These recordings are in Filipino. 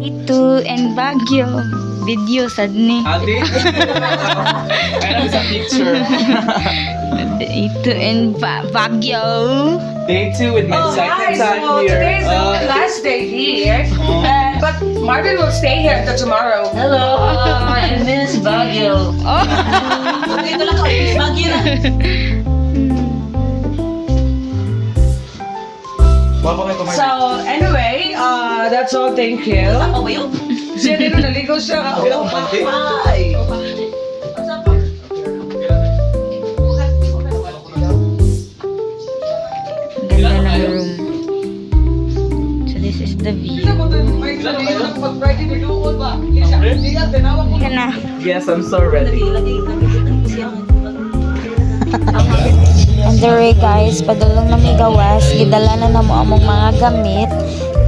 Ito and Baguio. Video sad ni. Ate? Kaya sa picture. Ito and Baguio. Day 2 with my second time So here. today is the last day here, but Martin will stay here until tomorrow. Hello, I miss Baguio. Oh. Dito lang ako, miss Baguio na. So anyway, that's all. Thank you. Ako ba yun? Siya din naligo siya. Ay. Ganda ng room. So this is the view. Yan na. Yes, I'm so ready. And there guys, padulong na may gawas, gidala na namo among mga gamit.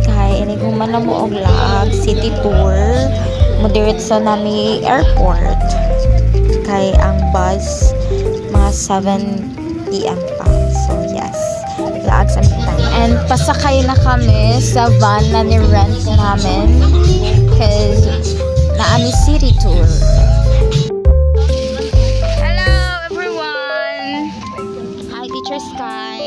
Kay ini man na mo og laag city tour. Modiretso na mi airport. Kay ang bus mga 7 PM pa. So yes, laag sa time. And pasakay na kami sa van na ni-rent namin. Cause naani city tour. Hello everyone! Hi Teacher Sky!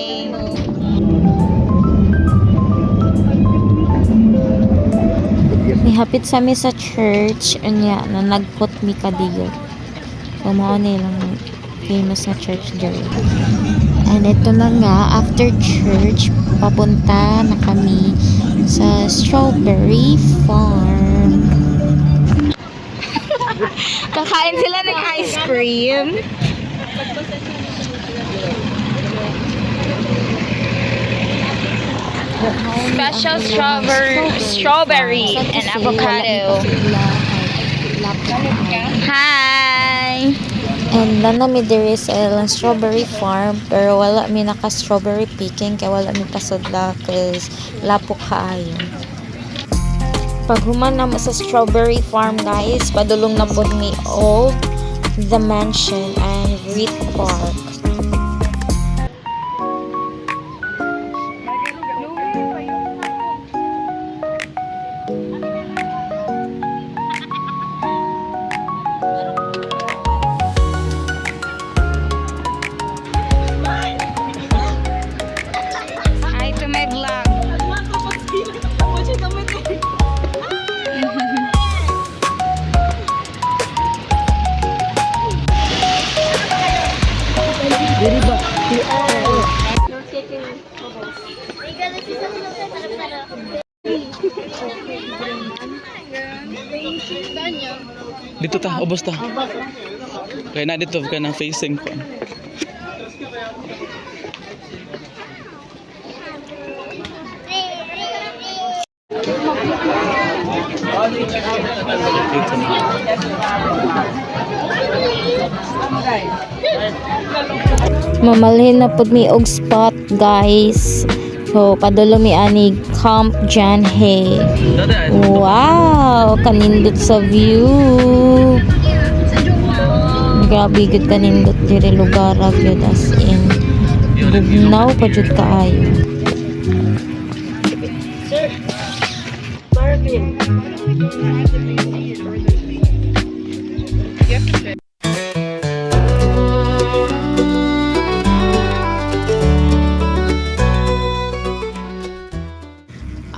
Mihapit sa mi sa church unya na nagput mi kadiyo. So mao ni lang famous na church there. And ito na nga, after church, papunta na kami sa strawberry farm. Kakain sila ng ice cream. Special strawberry and avocado. Hi! And na mi diri sa ilang strawberry farm, pero wala mi naka strawberry picking kaya wala mi pasudla cause lapo kaayo. Pag human na mo sa strawberry farm guys, padulong na po mi Old the Mansion and Reed Park. Hi to my vlog. Dito ta, ubos ta. Kaya na dito ka ng facing ko. Dito na. Mamalhin na pud mi og spot guys. So padulong mi ani Camp John Hay. Wow, kanindot sa view. Grabe gud kanindot diri lugar gyud as in. Bugnaw pa jud kaayo.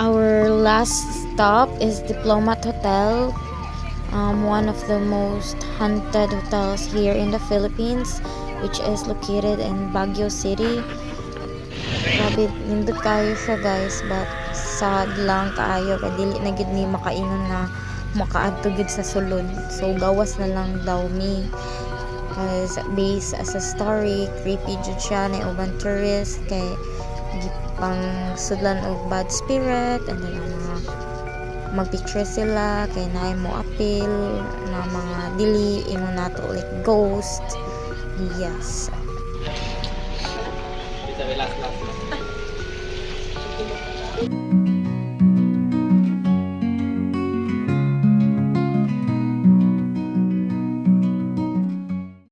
Our last stop is Diplomat Hotel, one of the most haunted hotels here in the Philippines, which is located in Baguio City. Grabe, nindot kayo siya guys, but sad lang kaayo kay dili na gid mi makaingon nga makaadto gid sa sulod. So gawas na lang daw mi. As based as a story, creepy jud siya na uban tourist kay pang sudlan og bad spirit, and then ang mga magpicture sila kay naay mo appeal na mga dili imo nato like ghost. Yes. Last.